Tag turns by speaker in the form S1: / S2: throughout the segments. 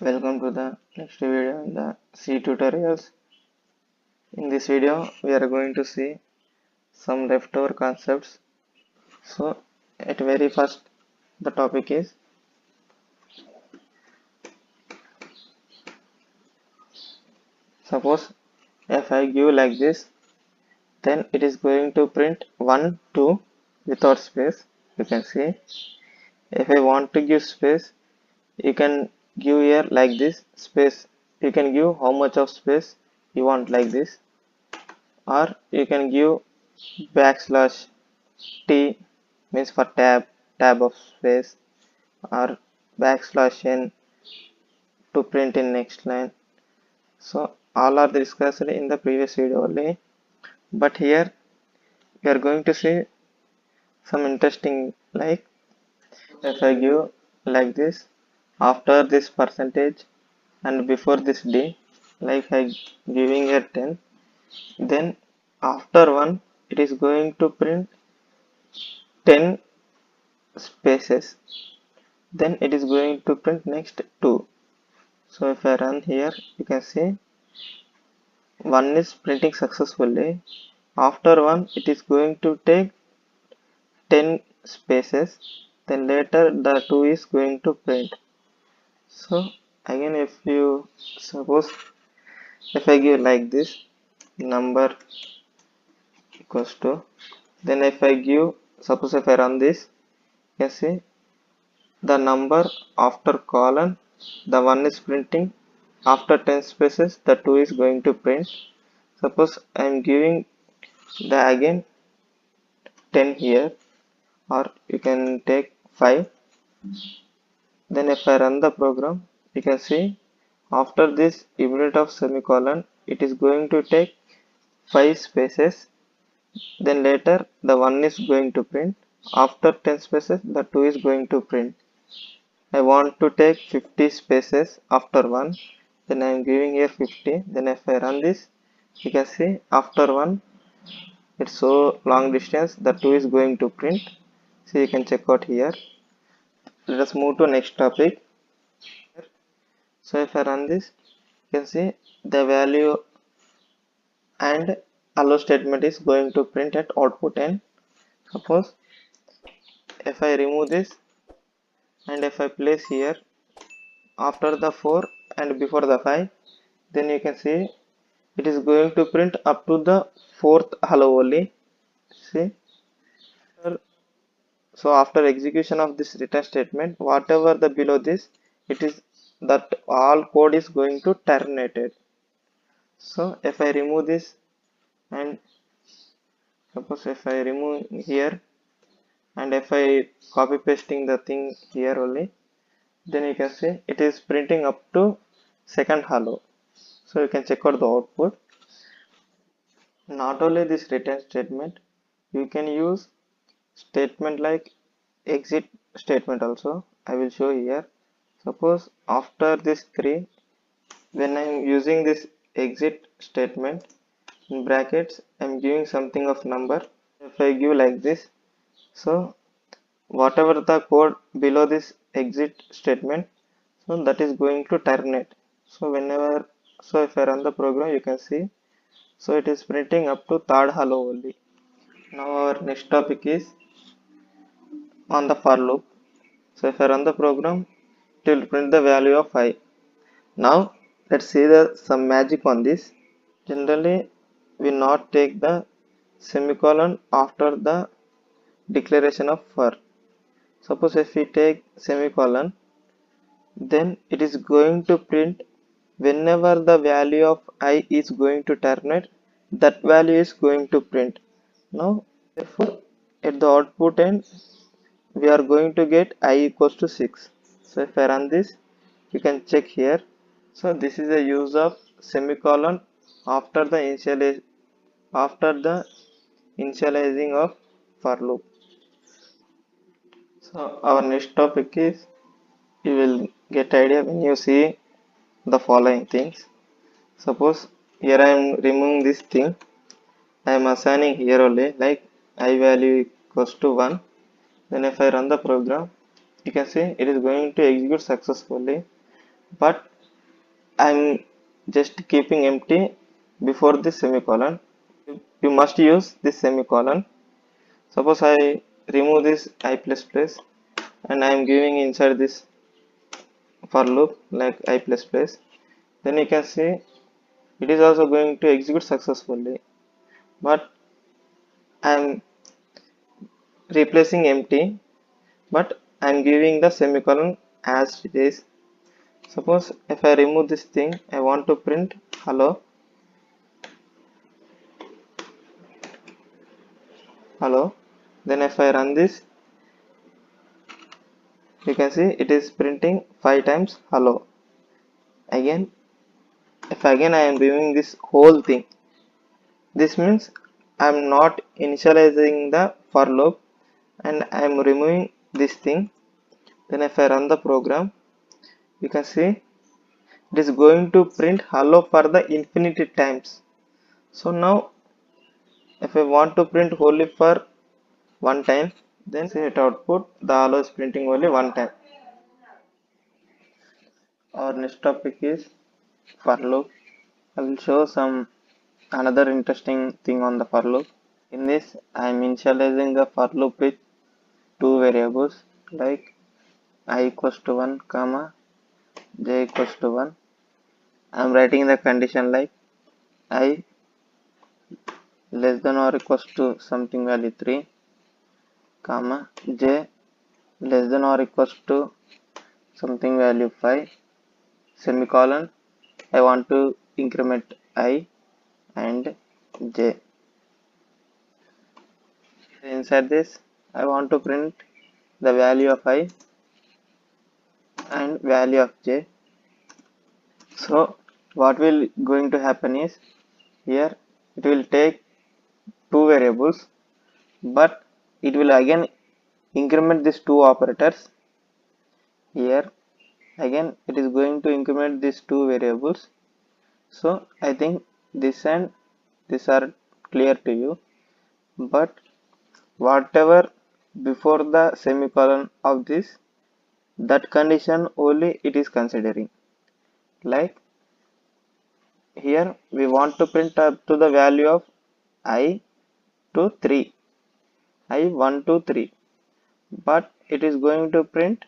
S1: Welcome to the next video in the C tutorials. In this video, we are going to see some leftover concepts. So, at very first, the topic is suppose if I give like this, then it is going to print 1, 2 without space. You can see. If I want to give space, you can give here like this space. You can give how much of space you want like this, or you can give backslash T means for tab of space, or backslash n to print in next line. So all are discussed in the previous video only, but here we are going to see some interesting, like if I give like this after this percentage and before this d, like I giving here 10, then after 1 it is going to print 10 spaces, then it is going to print next 2. So if I run here, you can see 1 is printing successfully. After 1, it is going to take 10 spaces. Then later the 2 is going to print. So again, if you suppose if I give like this number equals to, then if I give, suppose if I run this, you can see the number after colon, the 1 is printing. After 10 spaces, the 2 is going to print. Suppose I am giving the again 10 here, or you can take 5. Then if I run the program, you can see after this unit of semicolon, it is going to take 5 spaces. Then later the 1 is going to print. After 10 spaces, the 2 is going to print. I want to take 50 spaces after 1, then I am giving here 50. Then if I run this, you can see after 1 it's so long distance, the 2 is going to print. So you can check out here. Let us move to next topic. So if I run this, you can see the value and allow statement is going to print at output n. Suppose if I remove this and if I place here after the 4 and before the 5, then you can see it is going to print up to the 4th hello only. See, so after execution of this return statement, whatever the below this, it is that all code is going to terminate it. So if I remove this and suppose if I remove here and if I copy pasting the thing here only, then you can see it is printing up to second hello. So you can check out the output. Not only this return statement, you can use statement like exit statement also. I will show here. Suppose after this 3, when I am using this exit statement in brackets, I am giving something of number. If I give like this, so whatever the code below this exit statement, so that is going to terminate. So whenever, so if I run the program, you can see, so it is printing up to third hello only. Now our next topic is on the for loop. So if I run the program, it will print the value of I. Now let's see the some magic on this. Generally, we not take the semicolon after the declaration of for. Suppose if we take semicolon, then it is going to print whenever the value of I is going to terminate, that value is going to print. Now, therefore, at the output end, we are going to get I equals to 6. So if I run this, you can check here. So this is the use of semicolon after the initializing of for loop. So our next topic is, you will get idea when you see the following things. Suppose here I am removing this thing. I am assigning here only like I value equals to 1. Then if I run the program, you can see it is going to execute successfully. but I'm just keeping empty before this semicolon. You must use this semicolon. Suppose I remove this I plus plus and I am giving inside this for loop like I plus plus, then you can see it is also going to execute successfully, but I am replacing empty, but I am giving the semicolon as it is. Suppose if I remove this thing, I want to print hello, hello. Then if I run this, you can see it is printing 5 times hello. Again, if again I am removing this whole thing, this means I am not initializing the for loop and I am removing this thing. Then if I run the program, you can see it is going to print hello for the infinity times. So now if I want to print only for one time, then see at output the hello is printing only one time. Our next topic is for loop. I will show some another interesting thing on the for loop. In this I am initializing the for loop with two variables like I equals to 1 comma j equals to 1. I am writing the condition like I less than or equals to something value 3 comma j less than or equals to something value 5 semicolon. I want to increment I and j. Inside this I want to print the value of I and value of j. So what will going to happen is here it will take two variables, but it will again increment these two operators. Here again it is going to increment these two variables. So I think this and this are clear to you, but whatever before the semicolon of this, that condition only it is considering. Like here we want to print up to the value of I to 3, I 1 to 3, but it is going to print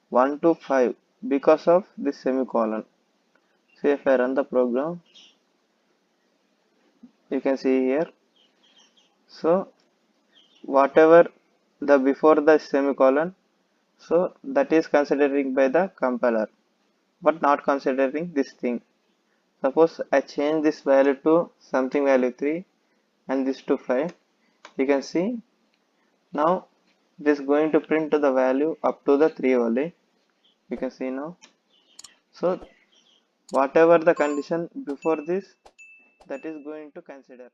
S1: 1 to 5 because of this semicolon. So if I run the program, you can see here, so whatever the before the semicolon, so that is considering by the compiler, but not considering this thing. Suppose I change this value to something value 3 and this to 5, you can see now this is going to print to the value up to the 3 only. You can see now. So whatever the condition before this, that is going to consider.